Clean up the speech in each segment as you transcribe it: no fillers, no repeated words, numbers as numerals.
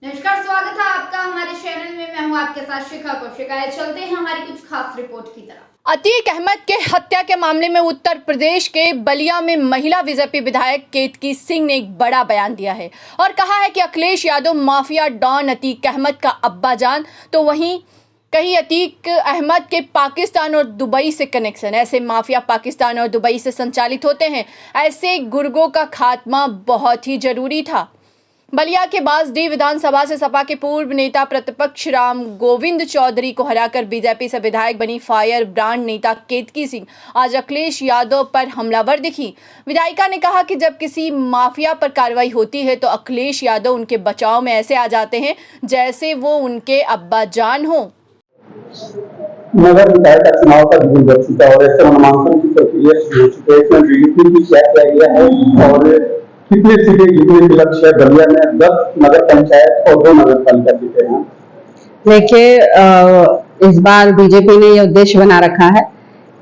नमस्कार, स्वागत है आपका हमारे चैनल में। मैं हूं आपके साथ शिखा कौशिका। चलते हैं हमारी कुछ खास रिपोर्ट की तरफ। अतीक अहमद के हत्या के मामले में उत्तर प्रदेश के बलिया में महिला बीजेपी विधायक केतकी सिंह ने एक बड़ा बयान दिया है और कहा है कि अखिलेश यादव माफिया डॉन अतीक अहमद का अब्बाजान, तो वहीं कहीं अतीक अहमद के पाकिस्तान और दुबई से कनेक्शन। ऐसे माफिया पाकिस्तान और दुबई से संचालित होते हैं। ऐसे गुर्गों का खात्मा बहुत ही जरूरी था। बलिया के बांसडीह विधानसभा से सपा के पूर्व नेता प्रतिपक्ष राम गोविंद चौधरी को हराकर बीजेपी से विधायक बनी फायर ब्रांड नेता केतकी सिंह आज अखिलेश यादव पर हमलावर दिखी। विधायिका ने कहा कि जब किसी माफिया पर कार्रवाई होती है तो अखिलेश यादव उनके बचाव में ऐसे आ जाते हैं जैसे वो उनके अब्बाजान हो। नगर निकाय का चुनाव का दिन बच चुका और ऐसे नामांकन की प्रक्रिया शुरू हो चुकी है। इसमें बीजेपी की क्या किया गया है और कितनी सीटें जीतने के लक्ष्य है? बलिया में 10 नगर पंचायत और 2 नगर पालिका सीटें हैं। देखिए, इस बार बीजेपी ने ये उद्देश्य बना रखा है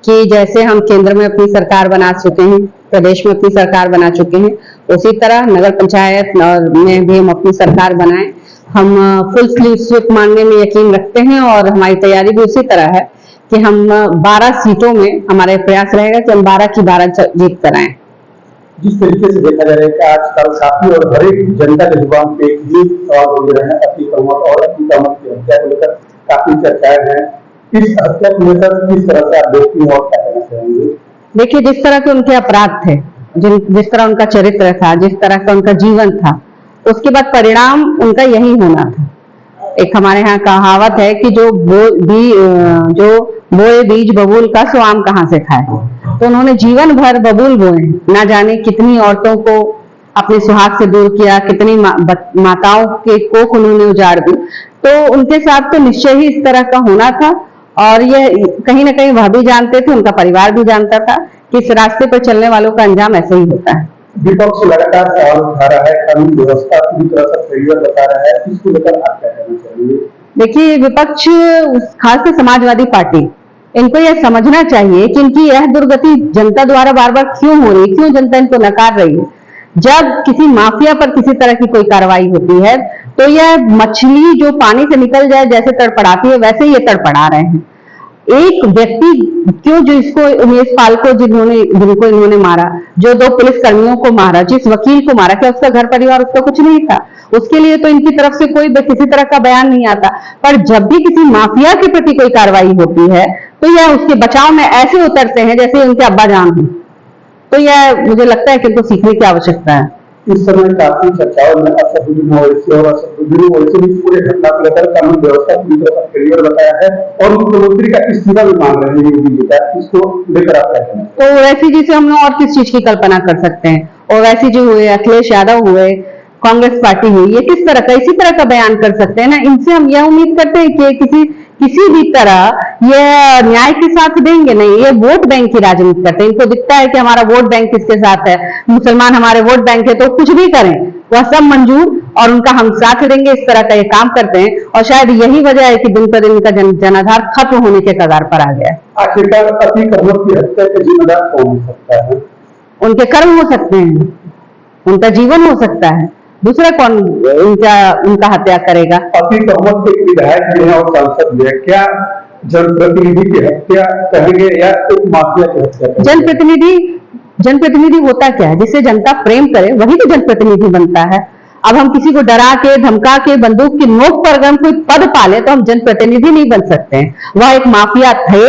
कि जैसे हम केंद्र में अपनी सरकार बना चुके हैं, प्रदेश में अपनी सरकार बना चुके हैं, उसी तरह नगर पंचायत में भी हम अपनी सरकार बनाएं। हम फुल स्वीप मानने में यकीन रखते हैं और हमारी तैयारी भी उसी तरह है कि हम 12 सीटों में हमारे प्रयास रहेगा कि हम 12 की 12 जीत कर आए। जिस तरीके से देखा जा रहा है कि आजकल काफी और हर एक जनता के जुबान पे एक ही सवाल बोल रहे हैं, अतीक अहमद और अतीक अहमद की हत्या को लेकर काफी चर्चाएं हैं। इस हत्या को लेकर किस तरह से आप देखती हैं और क्या कहना चाहेंगे? देखिए, जिस तरह के उनके अपराध थे, जिस तरह उनका चरित्र था, जिस तरह का उनका जीवन था, उसके बाद परिणाम उनका यही होना था। एक हमारे यहाँ कहावत है कि जो बोए बीज बबूल का सो आम कहाँ से खाए। तो उन्होंने जीवन भर बबूल बोए, ना जाने कितनी औरतों को अपने सुहाग से दूर किया, कितनी माताओं के कोख उन्होंने उजाड़ दी। तो उनके साथ तो निश्चय ही इस तरह का होना था और ये कहीं ना कहीं वह भी जानते थे, उनका परिवार भी जानता था कि इस रास्ते पर चलने वालों का अंजाम ऐसे ही होता है। विपक्ष लगातार सवाल उठा रहा है, कानून व्यवस्था पूरी तरह से फेलियर बता रहा है, इसको लेकर आप क्या कहना चाहेंगे? देखिए, विपक्ष खासकर समाजवादी पार्टी, इनको यह समझना चाहिए कि इनकी यह दुर्गति जनता द्वारा बार बार क्यों हो रही, क्यों जनता इनको नकार रही है। जब किसी माफिया पर किसी तरह की कोई कार्रवाई होती है तो यह मछली जो पानी से निकल जाए जैसे तड़पड़ाती है, वैसे ये तड़पड़ा रहे हैं। एक व्यक्ति क्यों, जो इसको उमेश पाल को जिनको इन्होंने मारा, जो 2 पुलिस कर्मियों को मारा, जिस वकील को मारा, क्या उसका घर परिवार उसका कुछ नहीं था? उसके लिए तो इनकी तरफ से कोई किसी तरह का बयान नहीं आता। पर जब भी किसी माफिया के प्रति कोई कार्रवाई होती है तो यह उसके बचाव में ऐसे उतरते हैं जैसे उनके अब्बाजान हो। तो यह मुझे लगता है कि इनको सीखने की आवश्यकता है। इस समय काफी चर्चाओं में असदुद्दीन ओवैसी और असदुद्दीन ओवैसी ने पूरे घटना को लेकर कानून व्यवस्था पूरी तरह से फेलियर बताया है और मुख्यमंत्री का इस्तीफा भी मांग रहे हैं योगी जी का। इसको लेकर आप क्या कहना? तो ओवैसी जी से हम लोग और किस चीज की कल्पना कर सकते हैं? ओवैसी जी हुए, अखिलेश यादव हुए, कांग्रेस पार्टी हुई, ये किस तरह का, इसी तरह का बयान कर सकते हैं ना। इनसे हम यह उम्मीद करते हैं कि किसी भी तरह ये न्याय के साथ देंगे नहीं। ये वोट बैंक की राजनीति करते हैं। इनको दिखता है कि हमारा वोट बैंक किसके साथ है, मुसलमान हमारे वोट बैंक है, तो कुछ भी करें वह सब मंजूर और उनका हम साथ देंगे, इस तरह का ये काम करते हैं। और शायद यही वजह है कि दिन पर दिन इनका जनाधार खत्म होने के कगार पर आ गया है। आखिरकार अतीक अहमद की हत्या के जिम्मेदार कौन हो सकता है? उनके कर्म हो सकते हैं, उनका जीवन हो सकता है, दूसरा कौन उनका हत्या करेगा? अतीक अहमद एक विधायक भी है और सांसद भी है, क्या जनप्रतिनिधि की हत्या कहेंगे या एक माफिया की हत्या कहेंगे? जनप्रतिनिधि होता क्या है? जिससे जनता प्रेम करे वही तो जनप्रतिनिधि बनता है। अब हम किसी को डरा के, धमका के, बंदूक की नोक पर अगर हम कोई पद पाले तो हम जनप्रतिनिधि नहीं बन सकते हैं। वह एक माफिया थे,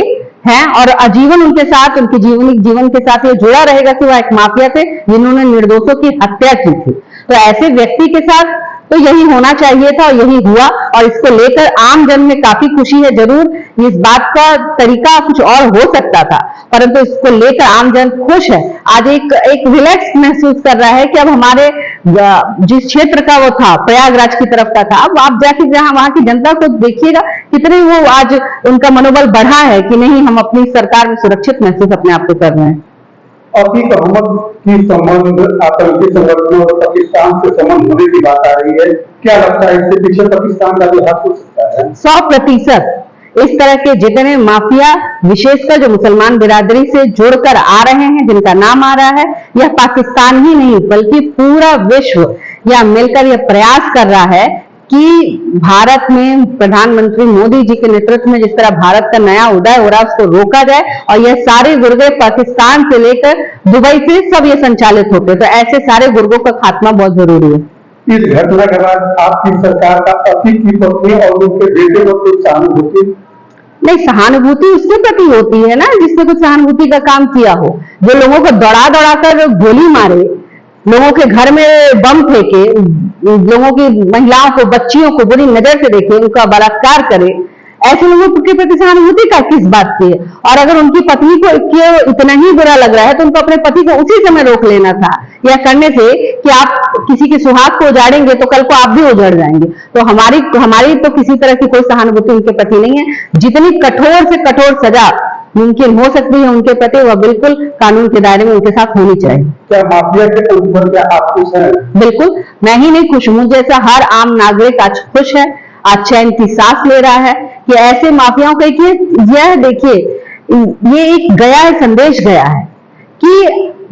हैं और आजीवन उनके साथ, उनके जीवन के साथ ये जुड़ा रहेगा कि वह एक माफिया थे जिन्होंने निर्दोषों की हत्या की थी। तो ऐसे व्यक्ति के साथ तो यही होना चाहिए था और यही हुआ और इसको लेकर आम जन में काफी खुशी है। जरूर इस बात का तरीका कुछ और हो सकता था, परंतु इसको लेकर आम जन खुश है। आज एक रिलैक्स महसूस कर रहा है कि अब हमारे जिस क्षेत्र का वो था, प्रयागराज की तरफ का था, अब आप जाके जहां वहां की जनता को देखिएगा कितने वो आज उनका मनोबल बढ़ा है कि नहीं, हम अपनी सरकार में सुरक्षित महसूस अपने आप को कर रहे हैं। अतीक अहमद की संबंध आतंकी संगठनों और पाकिस्तान से संबंध होने की बात आ रही है, क्या लगता है इसके पीछे पाकिस्तान का भी हाथ हो सकता है? 100% इस तरह के जितने माफिया, विशेषकर जो मुसलमान बिरादरी से जुड़कर आ रहे हैं, जिनका नाम आ रहा है, यह पाकिस्तान ही नहीं बल्कि पूरा विश्व यह मिलकर यह प्रयास कर रहा है कि भारत में प्रधानमंत्री मोदी जी के नेतृत्व में जिस तरह भारत का नया उदय हो रहा है उसको रोका जाए और यह सारे गुर्गे पाकिस्तान से लेकर दुबई से सब ये संचालित होते हैं। तो ऐसे सारे गुर्गों का खात्मा बहुत जरूरी है। इस घटना के बाद आपकी सरकार का पति की पत्नी और उनके बेटे को कुछ सहानुभूति? नहीं, सहानुभूति उसके प्रति होती है ना जिसने कुछ सहानुभूति का काम किया हो। जो लोगों को दौड़ा दौड़ा कर गोली मारे, लोगों के घर में बम फेंके, लोगों की महिलाओं को, बच्चियों को बुरी नजर से देखे, उनका बलात्कार करे, ऐसे लोगों के प्रति सहानुभूति का किस बात की है? और अगर उनकी पत्नी को इतना ही बुरा लग रहा है तो उनको अपने पति को उसी समय रोक लेना था, यह करने से कि आप किसी के सुहाग को उजाड़ेंगे तो कल को आप भी उजड़ जाएंगे। तो हमारी तो किसी तरह की कोई सहानुभूति उनके प्रति नहीं है। जितनी कठोर से कठोर सजा मुमकिन हो सकती है उनके प्रति, वह बिल्कुल कानून के दायरे में उनके साथ होनी चाहिए। क्या माफिया के ऊपर क्या आप खुश हैं? बिल्कुल, मैं ही नहीं खुश हूं, जैसा हर आम नागरिक आज खुश है, आज चैन की सांस ले रहा है कि ऐसे माफियाओं के यह देखिए, ये एक गया है, संदेश गया है कि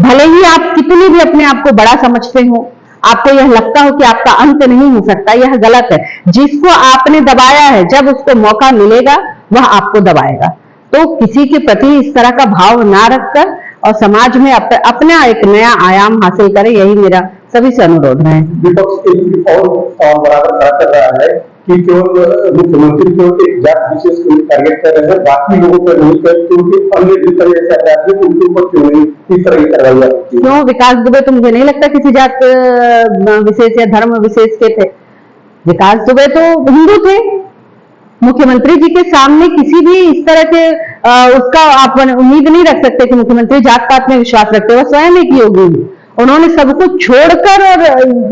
भले ही आप कितनी भी अपने आप को बड़ा समझते हो, आपको यह लगता हो कि आपका अंत नहीं हो सकता, यह गलत है। जिसको आपने दबाया है, जब उसको मौका मिलेगा वह आपको दबाएगा। तो किसी के प्रति इस तरह का भाव ना रखकर और समाज में अपना एक नया आयाम हासिल करें, यही मेरा सभी से अनुरोध है। विपक्ष एक और बराबर खड़ा कर रहा है कि केवल मुख्यमंत्री को एक जात विशेष को टारगेट कर रहे हैं, बाकी लोगों पर नहीं कर, क्योंकि अन्य जिस तरह से अपराधी उनके ऊपर क्यों नहीं इस तरह की कार्रवाई होती है? क्यों विकास दुबे तो मुझे नहीं लगता किसी जात विशेष या धर्म विशेष के थे। विकास दुबे तो हिंदू थे। मुख्यमंत्री जी के सामने किसी भी इस तरह के उसका आप उम्मीद नहीं रख सकते कि मुख्यमंत्री जात पात में विश्वास रखते। वो स्वयं एक योगी है, उन्होंने सब कुछ छोड़कर और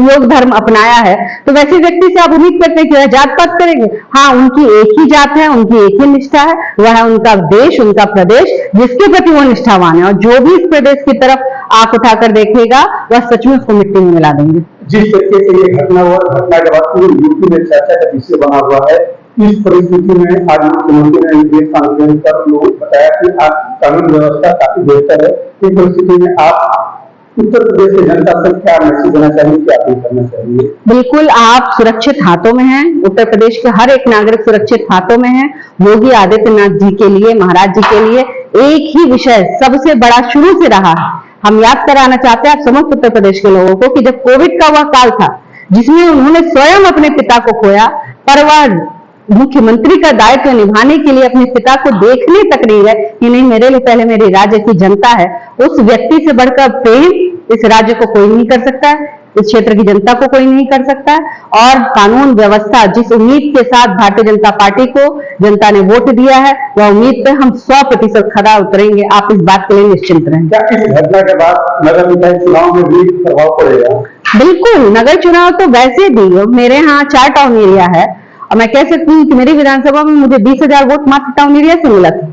योग धर्म अपनाया है। तो वैसे व्यक्ति से आप उम्मीद करते हैं कि वह जात पात करेंगे? हाँ, उनकी एक ही जात है, उनकी एक ही निष्ठा है, वह है उनका देश, उनका प्रदेश, जिसके प्रति वो निष्ठावान है। और जो भी इस प्रदेश की तरफ आंख उठाकर देखेगा वह सच में उसको मिट्टी में मिला देंगे। जिस तरीके से ये घटना हुआ, घटना के बाद पूरी यूपी में चर्चा का विषय बना हुआ है। इस परिस्थिति में आज मुख्यमंत्री ने प्रेस कॉन्फ्रेंस कर लोग बताया कि आज कानून व्यवस्था काफी बेहतर है। इस परिस्थिति में आप उत्तर प्रदेश की जनता से क्या मैसेज देना चाहिए, क्या अपील करना चाहिए? बिल्कुल, आप सुरक्षित हाथों में हैं। उत्तर प्रदेश के हर एक नागरिक सुरक्षित हाथों में है। योगी आदित्यनाथ जी के लिए, महाराज जी के लिए एक ही विषय सबसे बड़ा शुरू से रहा है। हम याद कराना चाहते हैं आप समस्त उत्तर प्रदेश के लोगों को कि जब कोविड का वह काल था जिसमें उन्होंने स्वयं अपने पिता को खोया, पर वह मुख्यमंत्री का दायित्व निभाने के लिए अपने पिता को देखने तक नहीं गए कि नहीं, मेरे लिए पहले मेरे राज्य की जनता है। उस व्यक्ति से बढ़कर प्रेम इस राज्य को कोई नहीं कर सकता है, इस क्षेत्र की जनता को कोई नहीं कर सकता है। और कानून व्यवस्था जिस उम्मीद के साथ भारतीय जनता पार्टी को जनता ने वोट दिया है, वह उम्मीद पे हम 100% खरा उतरेंगे। आप इस बात के लिए निश्चिंत रहें। क्या इस घटना के बाद नगर निकाय चुनाव में भी प्रभाव पड़ेगा? बिल्कुल, नगर चुनाव तो वैसे भी मेरे यहाँ 4 टाउन एरिया है और मैं कह सकती हूँ कि मेरी विधानसभा में मुझे 20,000 वोट मात्र टाउन एरिया से मिला था।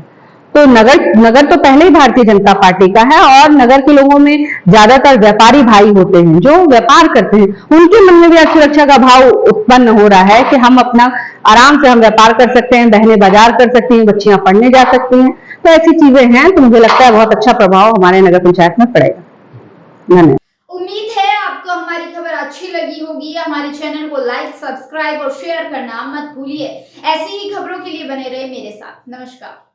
तो नगर तो पहले ही भारतीय जनता पार्टी का है और नगर के लोगों में ज्यादातर व्यापारी भाई होते हैं जो व्यापार करते हैं। उनके मन में भी आज सुरक्षा का भाव उत्पन्न हो रहा है कि हम अपना आराम से हम व्यापार कर सकते हैं, बहनें बाजार कर सकती हैं, बच्चियां पढ़ने जा सकती हैं। तो ऐसी चीजें हैं, तो मुझे लगता है बहुत अच्छा प्रभाव हमारे नगर पंचायत में पड़ेगा। धन्यवाद। उम्मीद है आपको हमारी खबर अच्छी लगी होगी। हमारे चैनल को लाइक, सब्सक्राइब और शेयर करना मत भूलिए। ऐसी ही खबरों के लिए बने रहे मेरे साथ। नमस्कार।